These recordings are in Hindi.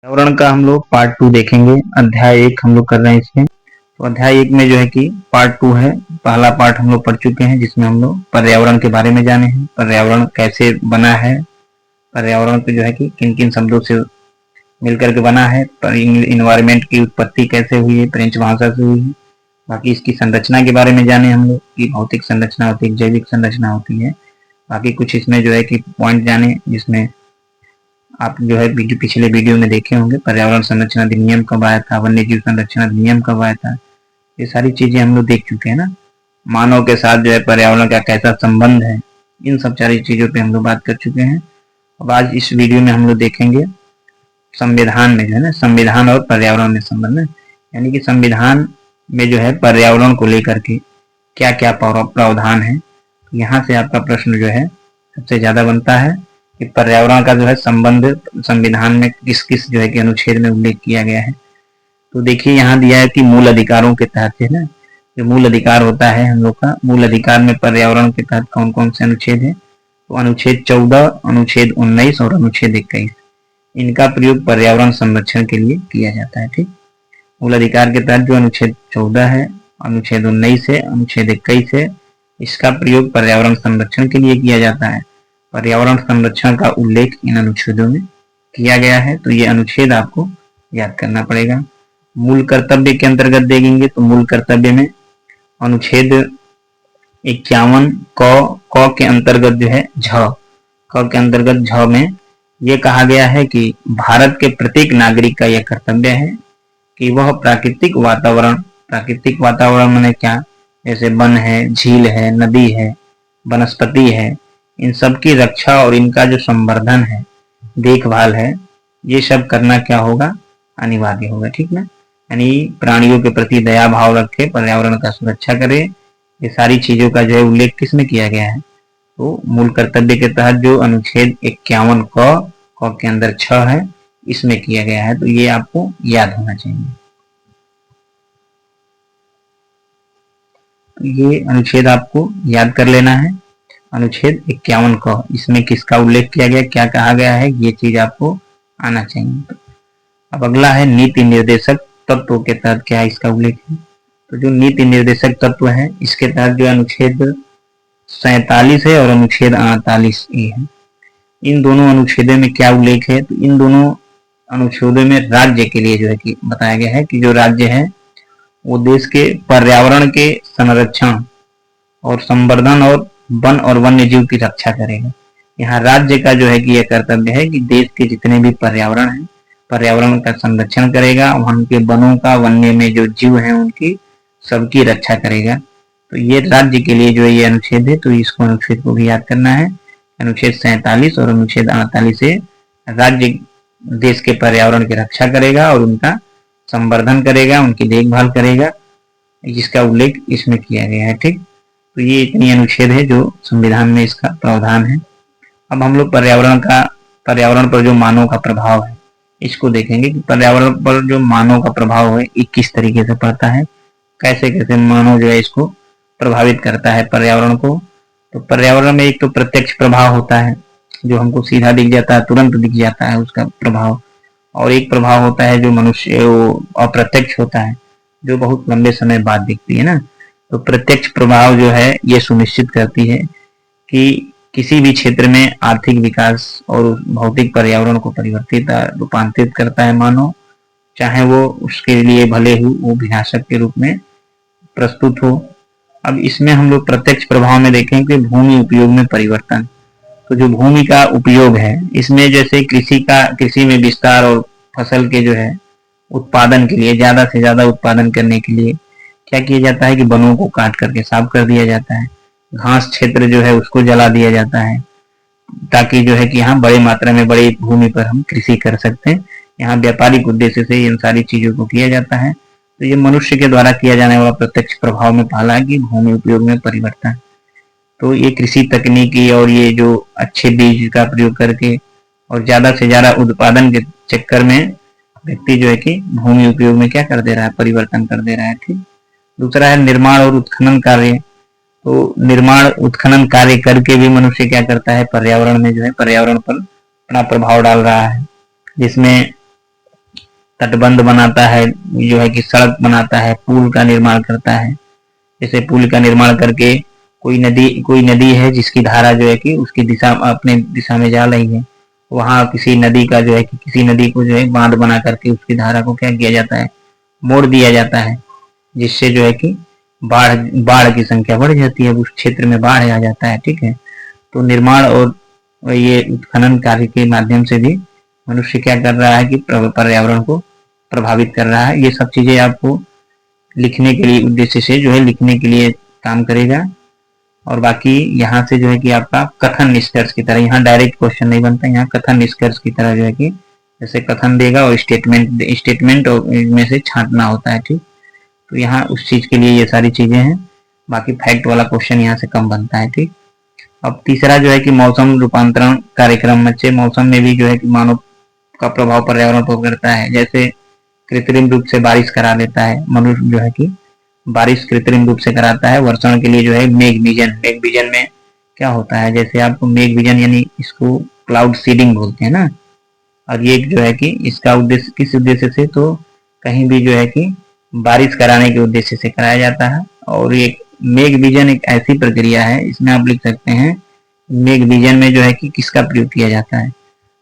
पर्यावरण का हम लोग पार्ट 2 देखेंगे। अध्याय 1 हम लोग कर रहे हैं इसमें। तो अध्याय 1 में जो है कि पार्ट 2 है। पहला पार्ट हम लोग पढ़ चुके हैं जिसमें हम लोग पर्यावरण के बारे में जाने हैं, पर्यावरण कैसे बना है, पर्यावरण को जो है कि किन किन शब्दों से मिलकर के बना है, इन्वायरमेंट की उत्पत्ति कैसे हुई है, फ्रेंच भाषा से हुई है। बाकी इसकी संरचना के बारे में जाने हम लोग की भौतिक संरचना होती है, जैविक संरचना होती है। बाकी कुछ इसमें जो है कि पॉइंट जाने जिसमें आप जो है पिछले वीडियो में देखे होंगे। पर्यावरण संरक्षण अधिनियम कब आया था, वन्य जीव संरक्षण अधिनियम कब आया था, ये सारी चीजें हम लोग देख चुके हैं ना। मानव के साथ जो है पर्यावरण का कैसा संबंध है, इन सब सारी चीजों पे हम लोग बात कर चुके हैं। अब आज इस वीडियो में हम लोग देखेंगे संविधान में जो है ना, संविधान और पर्यावरण में संबंध है। यानी कि संविधान में जो है पर्यावरण को लेकर के क्या क्या प्रावधान है। यहाँ से आपका प्रश्न जो है सबसे ज्यादा बनता है कि पर्यावरण का जो है संबंध संविधान में किस किस जो है कि अनुच्छेद में उल्लेख किया गया है। तो देखिए यहाँ दिया है कि मूल अधिकारों के तहत है ना, जो मूल अधिकार होता है हम लोग का, मूल अधिकार में पर्यावरण के तहत कौन कौन से अनुच्छेद है। तो अनुच्छेद 14, अनुच्छेद 19 और अनुच्छेद 21, इनका प्रयोग पर्यावरण संरक्षण के लिए किया जाता है। ठीक, मूल अधिकार के तहत जो अनुच्छेद 14 है, अनुच्छेद 19 है, अनुच्छेद 21 है, इसका प्रयोग पर्यावरण संरक्षण के लिए किया जाता है। पर्यावरण संरक्षण का उल्लेख इन अनुच्छेदों में किया गया है, तो ये अनुच्छेद आपको याद करना पड़ेगा। मूल कर्तव्य के अंतर्गत देखेंगे तो मूल कर्तव्य में अनुच्छेद 51 क के अंतर्गत जो है क के अंतर्गत झ में यह कहा गया है कि भारत के प्रत्येक नागरिक का यह कर्तव्य है कि वह प्राकृतिक वातावरण माने क्या, जैसे वन है, झील है, नदी है, वनस्पति है, इन सब की रक्षा और इनका जो संवर्धन है, देखभाल है, ये सब करना क्या होगा, अनिवार्य होगा। ठीक ना, यानी प्राणियों के प्रति दया भाव रखे, पर्यावरण का सुरक्षा करे, ये सारी चीजों का जो है उल्लेख किसमें किया गया है। तो मूल कर्तव्य के तहत जो अनुच्छेद 51 क के अंदर 6 है, इसमें किया गया है। तो ये आपको याद होना चाहिए। तो ये अनुच्छेद आपको याद कर लेना है। अनुच्छेद 51 क, इसमें किसका उल्लेख किया गया, क्या कहा गया है, ये चीज आपको आना चाहिए। अब अगला है नीति निर्देशक तत्व के तहत क्या इसका उल्लेख है। तो जो नीति निर्देशक तत्व है, इसके तहत जो अनुच्छेद 47 है और अनुच्छेद 48 है। इन दोनों अनुच्छेदों में क्या उल्लेख है, तो इन दोनों अनुच्छेदों में राज्य के लिए जो है कि बताया गया है कि जो राज्य है वो देश के पर्यावरण के संरक्षण और संवर्धन और वन और वन्य जीव की रक्षा करेगा। यहाँ राज्य का जो है कि यह कर्तव्य है कि देश के जितने भी पर्यावरण है, पर्यावरण का संरक्षण करेगा, वहां के वनों का, वन्य में जो जीव है उनकी सबकी रक्षा करेगा। तो ये राज्य के लिए जो ये अनुच्छेद है, तो इसको अनुच्छेद को भी याद करना है। अनुच्छेद 47 और अनुच्छेद 48 से राज्य देश के पर्यावरण की रक्षा करेगा और उनका संवर्धन करेगा, उनकी देखभाल करेगा, जिसका उल्लेख इसमें किया गया है। ठीक, तो ये इतनी अनुच्छेद है जो संविधान में इसका प्रावधान है। अब हम लोग पर्यावरण पर जो मानव का प्रभाव है इसको देखेंगे कि पर्यावरण पर जो मानव का प्रभाव है ये किस तरीके से पड़ता है, कैसे कैसे मानव जो है इसको प्रभावित करता है पर्यावरण को। तो पर्यावरण में एक तो प्रत्यक्ष प्रभाव होता है जो हमको सीधा दिख जाता है, तुरंत दिख जाता है उसका प्रभाव, और एक प्रभाव होता है जो मनुष्य अप्रत्यक्ष होता है, जो बहुत लंबे समय बाद दिखती है ना। तो प्रत्यक्ष प्रभाव जो है ये सुनिश्चित करती है कि किसी भी क्षेत्र में आर्थिक विकास और भौतिक पर्यावरण को रूपांतरित करता है मानव, चाहे वो उसके लिए भले ही वो विनाशक के रूप में प्रस्तुत हो। अब इसमें हम लोग प्रत्यक्ष प्रभाव में देखें कि भूमि उपयोग में परिवर्तन। तो जो भूमि का उपयोग है इसमें जैसे कृषि में विस्तार और फसल के जो है उत्पादन के लिए, ज्यादा से ज्यादा उत्पादन करने के लिए क्या किया जाता है कि वनों को काट करके साफ कर दिया जाता है, घास क्षेत्र जो है उसको जला दिया जाता है, ताकि जो है कि यहाँ बड़े मात्रा में बड़ी भूमि पर हम कृषि कर सकते हैं। यहाँ व्यापारिक उद्देश्य से इन सारी चीजों को किया जाता है। तो ये मनुष्य के द्वारा किया जाने वाला प्रत्यक्ष प्रभाव में पहला है कि भूमि उपयोग में परिवर्तन। तो ये कृषि तकनीकी और ये जो अच्छे बीज का प्रयोग करके और ज्यादा से ज्यादा उत्पादन के चक्कर में व्यक्ति जो है कि भूमि उपयोग में क्या कर दे रहा है, परिवर्तन कर दे रहा है। ठीक, दूसरा है निर्माण और उत्खनन कार्य। तो निर्माण उत्खनन कार्य करके भी मनुष्य क्या करता है, पर्यावरण में जो है पर्यावरण पर अपना प्रभाव डाल रहा है, जिसमें तटबंध बनाता है, जो है कि सड़क बनाता है, पुल का निर्माण करता है। जैसे पुल का निर्माण करके कोई नदी है जिसकी धारा जो है कि उसकी दिशा अपने दिशा में जा रही है, वहां किसी नदी का जो है कि किसी नदी को जो है बांध बना करके उसकी धारा को क्या किया जाता है, मोड़ दिया जाता है, जिससे जो है कि बाढ़ बाढ़ की संख्या बढ़ जाती है, उस क्षेत्र में बाढ़ आ जाता है। ठीक है, तो निर्माण और ये उत्खनन कार्य के माध्यम से भी मनुष्य क्या कर रहा है कि पर्यावरण को प्रभावित कर रहा है। ये सब चीजें आपको लिखने के लिए उद्देश्य से जो है लिखने के लिए काम करेगा। और बाकी यहाँ से जो है कि आपका कथन निष्कर्ष की तरह, यहाँ डायरेक्ट क्वेश्चन नहीं बनता, यहाँ कथन निष्कर्ष की तरह जो है कि जैसे कथन देगा और स्टेटमेंट में से छांटना होता है। ठीक, तो यहाँ उस चीज के लिए ये सारी चीजें हैं। बाकी फैक्ट वाला क्वेश्चन यहाँ से कम बनता है। ठीक, अब तीसरा जो है कि मौसम रूपांतरण कार्यक्रम। बच्चे, मौसम में भी जो है कि मानव का प्रभाव पर्यावरण पर करता है। जैसे कृत्रिम रूप से बारिश करा देता है मनुष्य, जो है कि बारिश कृत्रिम रूप से कराता है। वर्षण के लिए जो है मेघ विजन में क्या होता है, जैसे आपको मेघ विजन यानी इसको क्लाउड सीडिंग बोलते हैं ना। और ये जो है कि इसका उद्देश्य किस उद्देश्य से, तो कहीं भी जो है कि बारिश कराने के उद्देश्य से कराया जाता है। और एक मेघ विजन एक ऐसी प्रक्रिया है, इसमें आप लिख सकते हैं मेघ विजन में जो है कि किसका प्रयोग किया जाता है,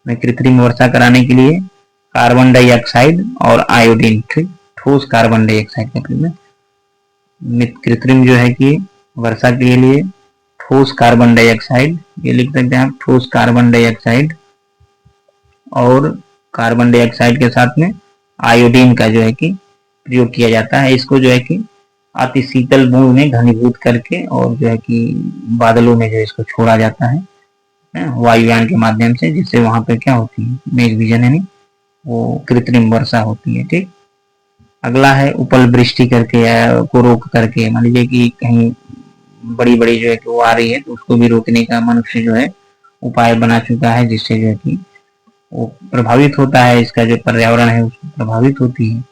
में कृत्रिम वर्षा कराने के लिए कार्बन डाइऑक्साइड और आयोडीन, ठीक, ठोस कार्बन डाइऑक्साइड का प्रयोग में कृत्रिम जो है कि वर्षा के लिए ठोस कार्बन डाइऑक्साइड, ये लिख सकते हैं आप ठोस कार्बन डाइऑक्साइड, और कार्बन डाइऑक्साइड के साथ में आयोडीन का जो है कि प्रयोग किया जाता है। इसको जो है कि अति शीतल बूंद में घनीभूत करके और जो है कि बादलों में जो इसको छोड़ा जाता है वायुयान के माध्यम से, जिससे वहां पर क्या होती है, मेघ विजन यानी वो कृत्रिम वर्षा होती है। ठीक, अगला है उपल वृष्टि करके को रोक करके। मान लीजिए कि कहीं बड़ी बड़ी जो है कि वो आ रही है, तो उसको भी रोकने का मनुष्य जो है उपाय बना चुका है, जिससे जो है कि वो प्रभावित होता है, इसका जो पर्यावरण है उसको प्रभावित होती है।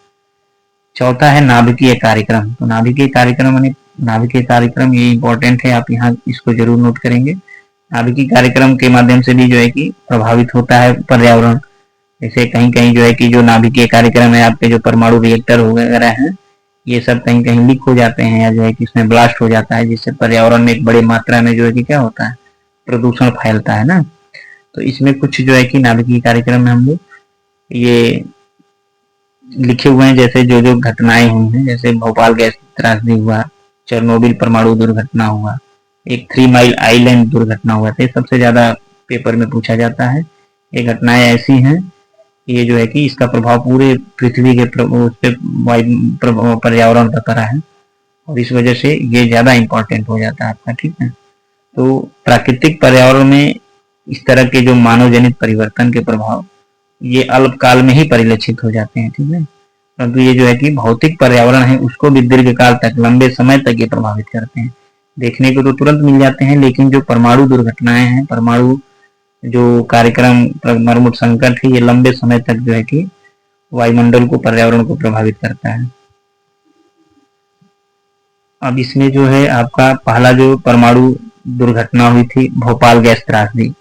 चौथा है नाभिकीय कार्यक्रम। तो नाभिकीय कार्यक्रम ये इंपॉर्टेंट है, आप यहाँ इसको जरूर नोट करेंगे। नाभिकीय कार्यक्रम के माध्यम से भी जो है कि प्रभावित होता है पर्यावरण। जैसे कहीं कहीं जो है कि जो नाभिकीय कार्यक्रम है, आपके जो परमाणु रिएक्टर वगैरह हैं, ये सब कहीं कहीं लीक हो जाते हैं या जो है कि इसमें ब्लास्ट हो जाता है, जिससे पर्यावरण में एक बड़ी मात्रा में जो है कि क्या होता है, प्रदूषण फैलता है ना। तो इसमें कुछ जो है कि नाभिकीय कार्यक्रम में हम लोग ये लिखे हुए हैं, जैसे जो जो घटनाएं हुई हैं, जैसे भोपाल गैस त्रासदी हुआ, चेरनोबिल परमाणु दुर्घटना हुआ, एक 3 माइल आइलैंड दुर्घटना हुआ था। सबसे ज्यादा पेपर में पूछा जाता है। ये घटनाएं ऐसी हैं, ये जो है कि इसका प्रभाव पूरे पृथ्वी के पर्यावरण पर पड़ा है, और इस वजह से ये ज्यादा इंपॉर्टेंट हो जाता है आपका। ठीक है, तो प्राकृतिक पर्यावरण में इस तरह के जो मानव जनित परिवर्तन के प्रभाव ये अल्पकाल में ही परिलक्षित हो जाते हैं। ठीक है, परंतु ये जो है कि भौतिक पर्यावरण है उसको भी दीर्घकाल तक, लंबे समय तक ये प्रभावित करते हैं। देखने को तो तुरंत मिल जाते हैं, लेकिन जो परमाणु दुर्घटनाएं हैं, परमाणु जो कार्यक्रम, परमाणु संकट है, ये लंबे समय तक जो है कि वायुमंडल को, पर्यावरण को प्रभावित करता है। अब इसमें जो है आपका पहला जो परमाणु दुर्घटना हुई थी, भोपाल गैस त्रासदी,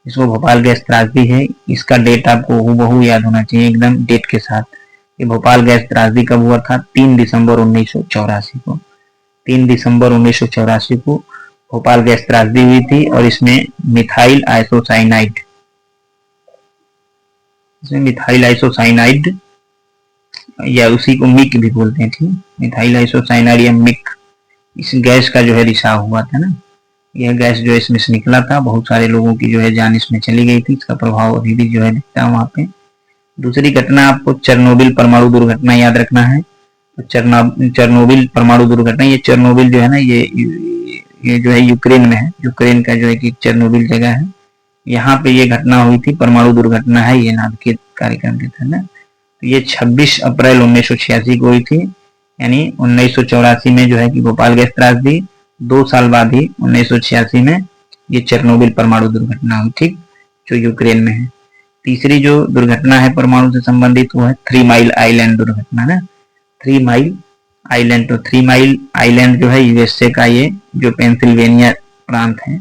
इसको भोपाल गैस त्रासदी है, इसका डेट आपको हूबहू याद होना चाहिए एकदम डेट के साथ। ये भोपाल गैस त्रासदी कब हुआ था, 3 दिसंबर 1984 को। 3 दिसंबर 1984 को भोपाल गैस त्रासदी हुई थी, और इसमें मिथाइल आइसोसाइनाइड या उसी को मिक भी बोलते हैं, ठीक, मिथाइल आइसोसाइनाइड या मिक, इस गैस का जो है रिसाव हुआ था ना। यह गैस जो है इसमें से निकला था, बहुत सारे लोगों की जो है जान इसमें चली गई थी, इसका प्रभाव अभी भी जो है दिखता है वहां पे। दूसरी घटना आपको चेरनोबिल परमाणु दुर्घटना याद रखना है। तो चेरनोबिल परमाणु दुर्घटना, ये चेरनोबिल जो है ना, ये जो है यूक्रेन में है, यूक्रेन का जो है कि चेरनोबिल जगह है, यहाँ पे ये घटना हुई थी, परमाणु दुर्घटना है, ये नाभिकीय कार्यक्रम के था ना। तो ये 26 अप्रैल 1986 को हुई थी, यानी 1984 में जो है कि भोपाल गैस त्रासदी, 2 साल बाद ही 1986 में ये चेरनोबिल परमाणु दुर्घटना हुई, ठीक, जो यूक्रेन में है। तीसरी जो दुर्घटना है परमाणु से संबंधित, वो है 3 माइल आइलैंड दुर्घटना ना, 3 माइल आइलैंड। तो 3 माइल आइलैंड जो है यूएसए का ये जो पेंसिल्वेनिया प्रांत है,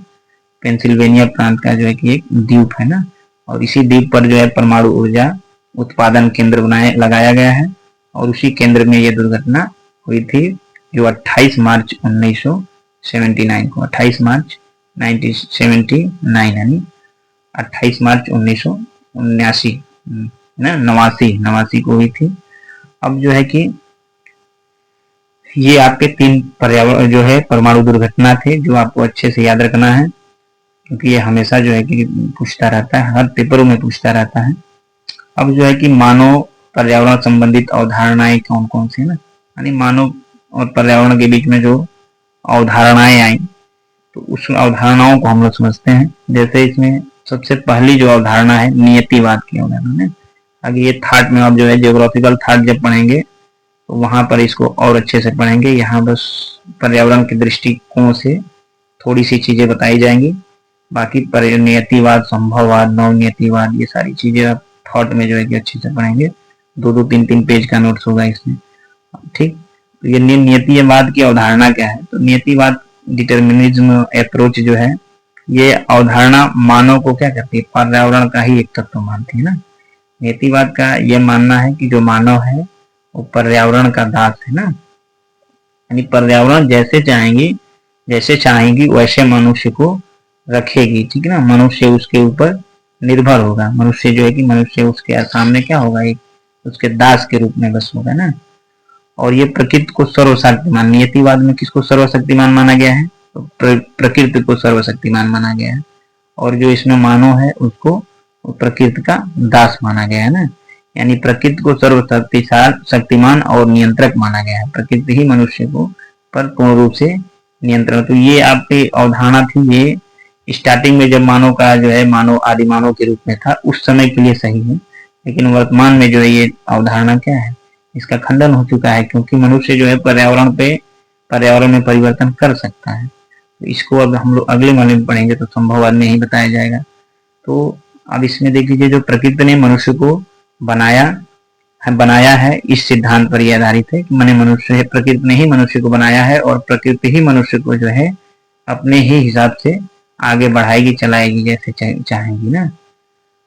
पेंसिल्वेनिया प्रांत का जो है कि एक द्वीप है ना, और इसी द्वीप पर जो है परमाणु ऊर्जा उत्पादन केंद्र लगाया गया है और उसी केंद्र में ये दुर्घटना हुई थी जो 28 मार्च 1979 को, 28 मार्च 1979 यानी 28 मार्च 1979 नवासी को हुई थी। अब जो है कि ये आपके 3 पर्यावरण जो है परमाणु दुर्घटना थे जो आपको अच्छे से याद रखना है, क्योंकि ये हमेशा जो है कि पूछता रहता है, हर पेपरों में पूछता रहता है। अब जो है कि मानव पर्यावरण संबंधित अवधारणाएं कौन कौन सी ना, यानी मानव और पर्यावरण के बीच में जो अवधारणाएं आई तो उस अवधारणाओं को हम लोग समझते हैं। जैसे इसमें सबसे पहली जो अवधारणा है नियतिवाद की अवधारणा है। आगे ये थाट में आप जो है जियोग्राफिकल थाट जब पढ़ेंगे तो वहां पर इसको और अच्छे से पढ़ेंगे। यहाँ बस पर्यावरण के दृष्टिकोण से थोड़ी सी चीजें बताई जाएंगी, बाकी नियतिवाद, संभववाद, नवनियतिवाद ये सारी चीजें आप थॉट में जो है कि अच्छे से पढ़ेंगे। 2-3 पेज का नोट्स होगा इसमें, ठीक। तो ये नियतिवाद की अवधारणा क्या है, तो नियतिवाद डिटर्मिनिज्म अप्रोच जो है ये अवधारणा मानव को क्या करती है, पर्यावरण का ही एक तत्व मानती है ना। नियतिवाद का यह मानना है कि जो मानव है वो पर्यावरण का दास है ना, यानी पर्यावरण जैसे चाहेगी वैसे मनुष्य को रखेगी, ठीक है ना। मनुष्य उसके ऊपर निर्भर होगा, मनुष्य जो है कि मनुष्य उसके सामने क्या होगा, एक उसके दास के रूप में बस होगा ना। और ये प्रकृति को सर्वशक्तिमान, नियतिवाद में किसको सर्वशक्तिमान माना गया है, तो प्रकृति को सर्वशक्तिमान माना गया है। और जो इसमें मानव है उसको प्रकृति का दास माना गया है ना, यानी प्रकृति को सर्वशक्तिमान और नियंत्रक माना गया है। प्रकृति ही मनुष्य को पर पूर्ण रूप से नियंत्रण। तो ये आपकी अवधारणा थी, ये स्टार्टिंग में जब मानव का जो है मानव आदि मानव के रूप में था उस समय के लिए सही है, लेकिन वर्तमान में जो है ये अवधारणा क्या है, इसका खंडन हो चुका है, क्योंकि मनुष्य जो है पर्यावरण में परिवर्तन कर सकता है। तो इसको अब हम लोग अगले वाले में पढ़ेंगे तो संभववाद में ही बताया जाएगा। तो अब इसमें देख लीजिए जो प्रकृति ने मनुष्य को बनाया है इस सिद्धांत पर यह आधारित है कि मैंने मनुष्य है, प्रकृति ने ही मनुष्य को बनाया है और प्रकृति ही मनुष्य को जो है अपने ही हिसाब से आगे बढ़ाएगी, चलाएगी जैसे चाहेगी ना।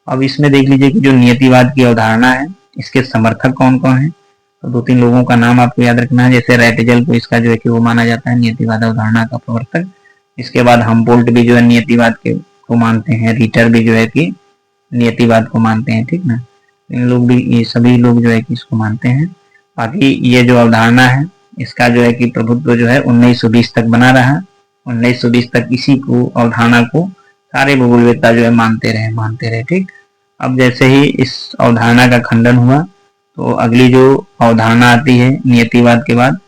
अब इसमें देख लीजिए कि जो नियतिवाद की अवधारणा है इसके समर्थक कौन कौन है, तो 2-3 लोगों का नाम आपको याद रखना है। जैसे रैटजेल को इसका जो है कि वो माना जाता है नियतिवाद अवधारणा का प्रवर्तक। इसके बाद हमबोल्ट भी जो है नियतिवाद को मानते हैं, रीटर भी जो है कि नियतिवाद को मानते हैं, ठीक ना। इन लोग भी, ये सभी लोग जो है कि इसको मानते हैं। बाकी ये जो अवधारणा है इसका जो है कि प्रभुत्व जो है 1920 तक बना रहा। 1920 तक इसी को अवधारणा को सारे भूगोलवेत्ता जो है मानते रहे, ठीक। अब जैसे ही इस अवधारणा का खंडन हुआ तो अगली जो अवधारणा आती है नियतिवाद के बाद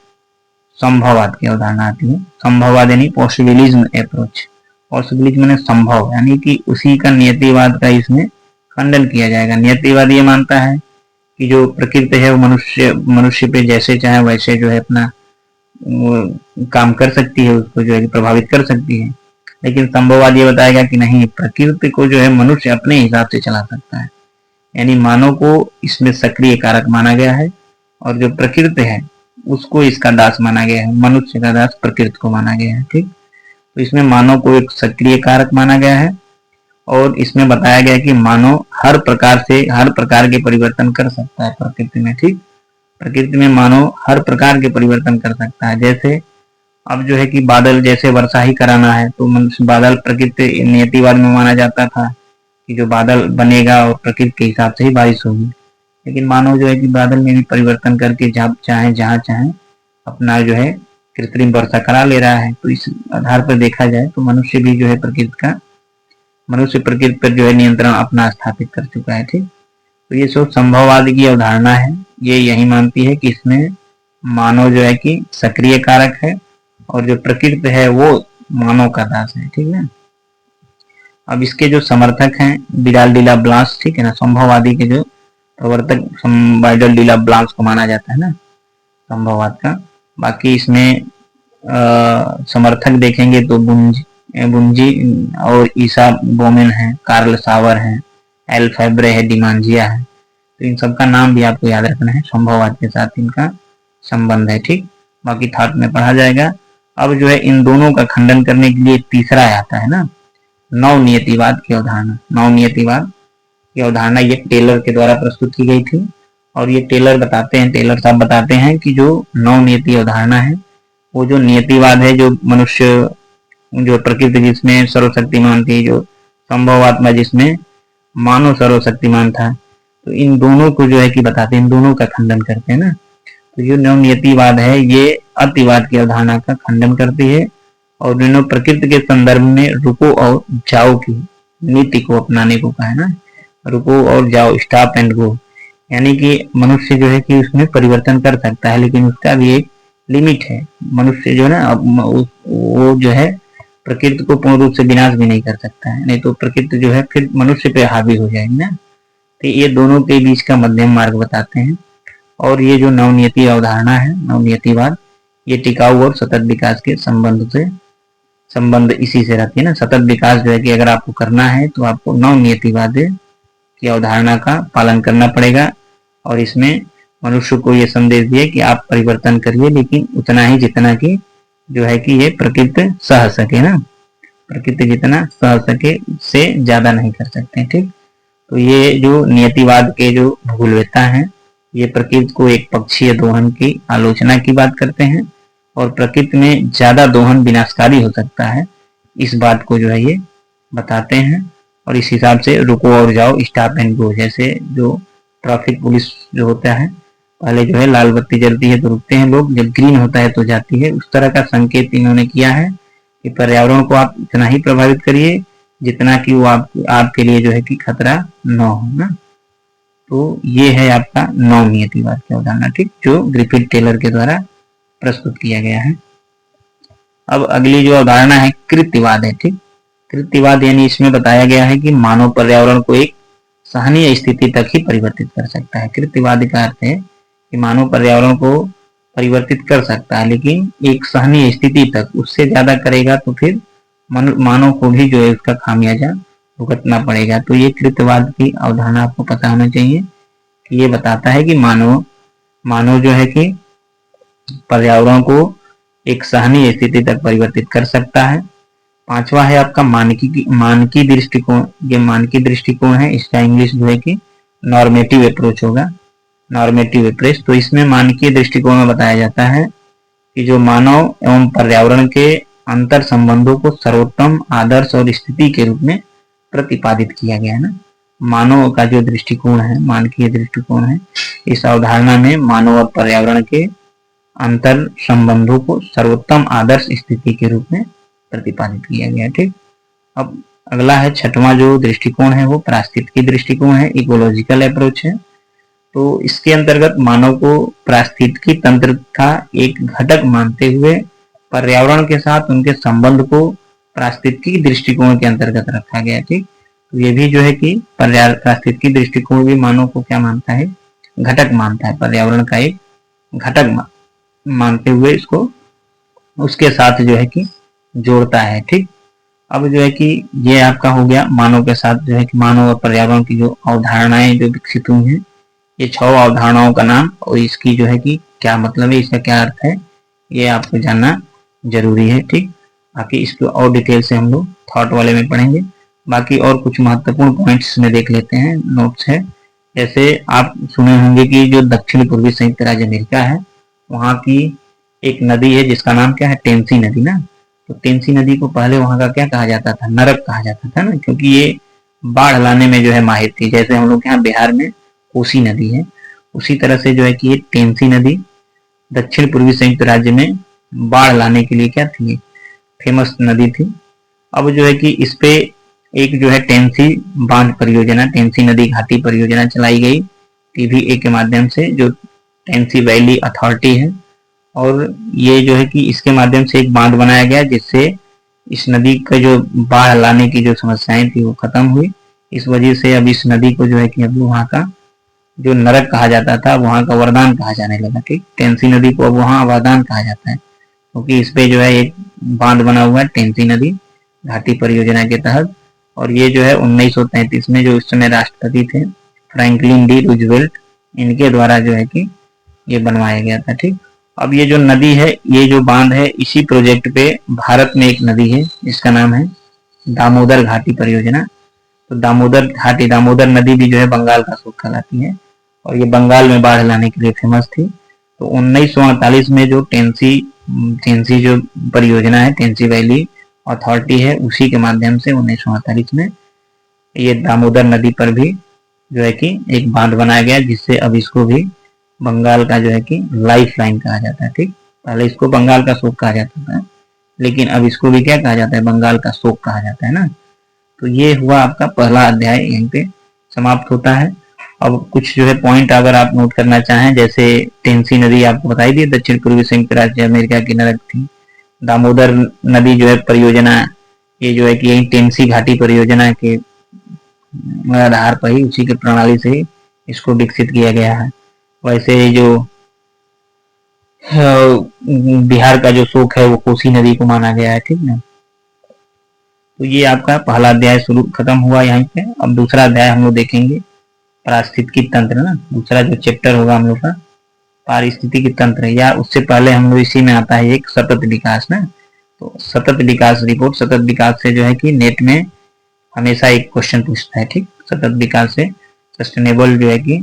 संभववाद की अवधारणा आती है। संभववाद यानी पॉसिबिलिज्म अप्रोच। पॉसिबिलिज्म माने संभव, यानी कि उसी का नियतिवाद का इसमें खंडन किया जाएगा। नियतिवाद ये मानता है कि जो प्रकृति है वो मनुष्य पे जैसे चाहे वैसे जो है अपना काम कर सकती है, उसको जो है प्रभावित कर सकती है। लेकिन संभववाद ये बताएगा कि नहीं, प्रकृति को जो है मनुष्य अपने हिसाब से चला सकता है, यानी मानव को इसमें सक्रिय कारक माना गया है और जो प्रकृति है उसको इसका दास माना गया है, मनुष्य का दास प्रकृति को माना गया है, ठीक। तो इसमें मानव को एक सक्रिय कारक माना गया है और इसमें बताया गया कि मानव हर प्रकार के परिवर्तन कर सकता है प्रकृति में, ठीक। प्रकृति में मानव हर प्रकार के परिवर्तन कर सकता है। जैसे अब जो है कि बादल जैसे वर्षा ही कराना है तो मनुष्य बादल प्रकृति नियतिवाद में माना जाता था कि जो बादल बनेगा और प्रकृति के हिसाब से ही बारिश होगी। लेकिन मानव जो है कि बादल में भी परिवर्तन करके जहाँ चाहे अपना जो है कृत्रिम वर्षा करा ले रहा है। तो इस आधार पर देखा जाए तो मनुष्य भी जो है प्रकृति पर जो है नियंत्रण अपना स्थापित कर चुका है, ठीक। तो ये सब संभववाद की अवधारणा है, ये यही मानती है कि इसमें मानव जो है कि सक्रिय कारक है और जो प्रकृति है वो मानव का दास है, ठीक है। अब इसके जो समर्थक हैं विडाल डी ला ब्लास, ठीक है ना, संभववादी के जो प्रवर्तक विडाल डी ला ब्लास को माना जाता है ना संभववाद का। बाकी इसमें समर्थक देखेंगे तो बुंजी और ईसा बोमेन है, कार्ल सावर है, एल फेब्रे है, डिमांजिया है। तो इन सबका नाम भी आपको याद रखना है, संभववाद के साथ इनका संबंध है, ठीक। बाकी थॉट में पढ़ा जाएगा। अब जो है इन दोनों का खंडन करने के लिए तीसरा आता है ना नवनियतिवाद की अवधारणा। नवनियतिवाद की अवधारणा ये टेलर के द्वारा प्रस्तुत की गई थी। और ये टेलर साहब बताते हैं कि जो नव नियति अवधारणा है वो जो नियतिवाद है, जो मनुष्य, जो प्रकृति जिसमें सर्वशक्तिमान थी, जो संभवात्मा जिसमें मानव सर्वशक्तिमान था, तो इन दोनों को जो है कि बताते हैं, इन दोनों का खंडन करते हैं ना। तो जो नव नियतिवाद है ये अतिवाद की अवधारणा का खंडन करती है और दोनों प्रकृति के संदर्भ में रुको और जाओ की नीति को अपनाने को कहा है ना। रुको और जाओ, स्टॉप एंड गो, यानी कि मनुष्य जो है कि उसमें परिवर्तन कर सकता है, लेकिन उसका भी एक लिमिट है। मनुष्य जो है ना वो जो है प्रकृति को पूर्ण रूप से विनाश भी नहीं कर सकता है, नहीं तो प्रकृति जो है फिर मनुष्य पे हावी हो जाएगी ना। तो ये दोनों के बीच का मध्यम मार्ग बताते हैं। और ये जो नवनियति अवधारणा है, नवनियतिवाद, ये टिकाऊ और सतत विकास के संबंध इसी से रहती है ना। सतत विकास जो है कि अगर आपको करना है तो आपको नवनियतिवाद की अवधारणा का पालन करना पड़ेगा। और इसमें मनुष्य को ये संदेश दिए कि आप परिवर्तन करिए, लेकिन उतना ही जितना कि जो है कि ये प्रकृति सह सके ना। प्रकृति जितना सह सके उससे ज्यादा नहीं कर सकते, ठीक। तो ये जो नियतिवाद के जो भूगोलवेत्ता हैं ये प्रकृति को एक पक्षीय दोहन की आलोचना की बात करते हैं और प्रकृति में ज्यादा दोहन विनाशकारी हो सकता है, इस बात को जो है ये बताते हैं। और इस हिसाब से रुको और जाओ, स्टॉप एंड गो, जैसे जो ट्रैफिक पुलिस जो होता है, पहले जो है लाल बत्ती जलती है तो रुकते हैं लोग, जब ग्रीन होता है तो जाती है, उस तरह का संकेत इन्होंने किया है कि पर्यावरण को आप इतना ही प्रभावित करिए जितना कि वो आपके लिए जो है कि खतरा न हो ना। तो ये है आपका नवनियतिवाद की अवधारणा, ठीक, जो ग्रिफिथ टेलर के द्वारा प्रस्तुत किया गया है। अब अगली जो अवधारणा है कृत्यवाद है, ठीक। कृत्यवाद यानी इसमें बताया गया है कि मानव पर्यावरण को एक सहनीय स्थिति तक ही परिवर्तित कर सकता है। कृत्यवाद का अर्थ है कि मानव पर्यावरण को परिवर्तित कर सकता है लेकिन एक सहनीय स्थिति तक, उससे ज्यादा करेगा तो फिर मानव को भी जो है उसका खामियाजा भुगतना पड़ेगा। तो ये कृत्यवाद की अवधारणा आपको पता होना चाहिए कि ये बताता है कि मानव जो है कि पर्यावरण को एक सहनीय स्थिति तक परिवर्तित कर सकता है। पांचवा है आपका मानकी दृष्टिकोण। ये मानकी दृष्टिकोण है, इसका इंग्लिश जो है कि नॉर्मेटिव अप्रोच होगा, नॉर्मेटिव अप्रोच। तो इसमें मानकीय दृष्टिकोण में बताया जाता है कि जो मानव एवं पर्यावरण के अंतर संबंधों को सर्वोत्तम आदर्श और स्थिति के रूप में प्रतिपादित किया गया है ना। मानव का जो दृष्टिकोण है, मानकीय दृष्टिकोण है, इस अवधारणा में मानव और पर्यावरण के अंतर संबंधों को सर्वोत्तम आदर्श स्थिति के रूप में प्रतिपादित किया गया, ठीक। अब अगला है छठवां जो दृष्टिकोण है वो पारिस्थितिकी दृष्टिकोण है, इकोलॉजिकल अप्रोच है। तो इसके अंतर्गत मानव को पारिस्थितिकी तंत्र का एक घटक मानते हुए पर्यावरण के साथ उनके संबंध को पारिस्थितिकी दृष्टिकोण के अंतर्गत रखा गया, ठीक। तो ये भी जो है कि पारिस्थितिकी दृष्टिकोण भी मानव को क्या मानता है, घटक मानता है, पर्यावरण का एक घटक मानते हुए इसको उसके साथ जो है कि जोड़ता है, ठीक। अब जो है कि ये आपका हो गया मानव के साथ जो है कि मानव और पर्यावरण की जो अवधारणाएं जो विकसित हुई हैं, ये 6 अवधारणाओं का नाम और इसकी जो है कि क्या मतलब है, इसका क्या अर्थ है, ये आपको जानना जरूरी है, ठीक। बाकी इसको और डिटेल से हम लोग थॉट वाले में पढ़ेंगे। बाकी और कुछ महत्वपूर्ण पॉइंट्स में देख लेते हैं, नोट्स है। जैसे आप सुने होंगे कि जो दक्षिण पूर्वी संयुक्त राज्य अमेरिका है वहाँ की एक नदी है जिसका नाम क्या है, टेंसी नदी ना। तो टेंसी नदी को पहले वहाँ का क्या कहा जाता था, नरक कहा जाता था ना, क्योंकि ये बाढ़ लाने में जो है माहिर थी। जैसे हम लोग यहाँ बिहार में कोसी नदी है, उसी तरह से जो है कि ये टेंसी नदी दक्षिण पूर्वी संयुक्त राज्य में बाढ़ लाने के लिए क्या थी, फेमस नदी थी। अब जो है कि इस पे एक जो है टेंसी बांध परियोजना, टेंसी नदी घाटी परियोजना चलाई गई टीवीए के माध्यम से, जो टेंसी वैली अथॉरिटी है। और ये जो है कि इसके माध्यम से एक बांध बनाया गया जिससे इस नदी का जो बाढ़ लाने की जो समस्याएं थी वो खत्म हुई। इस वजह से अब इस नदी को जो है कि अब वहाँ का जो नरक कहा जाता था वहाँ का वरदान कहा जाने लगा, ठीक। टेंसी नदी को अब वहाँ वरदान कहा जाता है क्योंकि इस पे जो है एक बांध बना हुआ है टेंसी नदी घाटी परियोजना के तहत। और ये जो है 1933 में जो उस समय राष्ट्रपति थे फ्रैंकलिन डी रूजवेल्ट, इनके द्वारा जो है कि ये बनवाया गया था, ठीक। अब ये जो नदी है, ये जो बांध है, इसी प्रोजेक्ट पे भारत में एक नदी है जिसका नाम है दामोदर घाटी परियोजना। तो दामोदर घाटी, दामोदर नदी भी जो है बंगाल का शोक कहलाती है और ये बंगाल में बाढ़ लाने के लिए फेमस थी। तो 1948 में जो टेंसी जो परियोजना है, टेंसी वैली अथॉरिटी है, उसी के माध्यम से 1948 में ये दामोदर नदी पर भी जो है कि एक बांध बनाया गया, जिससे अब इसको भी बंगाल का जो है कि लाइफ लाइन कहा जाता है। ठीक, पहले इसको बंगाल का शोक कहा जाता था, लेकिन अब इसको भी क्या कहा जाता है, बंगाल का शोक कहा जाता है ना। तो ये हुआ आपका पहला अध्याय, यहीं पे समाप्त होता है। अब कुछ जो है पॉइंट अगर आप नोट करना चाहें, जैसे टेंसी नदी आपको बताई दी दक्षिण पूर्वी संयुक्त राज्य अमेरिका की नदी थी। दामोदर नदी जो है परियोजना, ये जो है कि यही टेंसी घाटी परियोजना के आधार पर ही, उसी के प्रणाली से ही इसको विकसित किया गया है। वैसे जो बिहार का जो शोक है वो कोसी नदी को माना गया है। ठीक ना, तो ये आपका पहला अध्याय शुरू खत्म हुआ यहाँ पे। अब दूसरा अध्याय हम लोग देखेंगे पारिस्थितिकी तंत्र ना, दूसरा जो चैप्टर होगा हम लोग का पारिस्थितिकी तंत्र, या उससे पहले हम लोग इसी में आता है एक सतत विकास ना। तो सतत विकास रिपोर्ट, सतत विकास से जो है कि नेट में हमेशा एक क्वेश्चन पूछता है। ठीक, सतत विकास से सस्टेनेबल जो है कि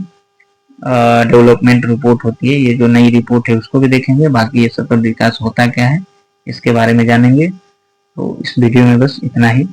डेवलपमेंट रिपोर्ट होती है, ये जो नई रिपोर्ट है उसको भी देखेंगे। बाकी ये सतत विकास होता क्या है इसके बारे में जानेंगे। तो इस वीडियो में बस इतना ही।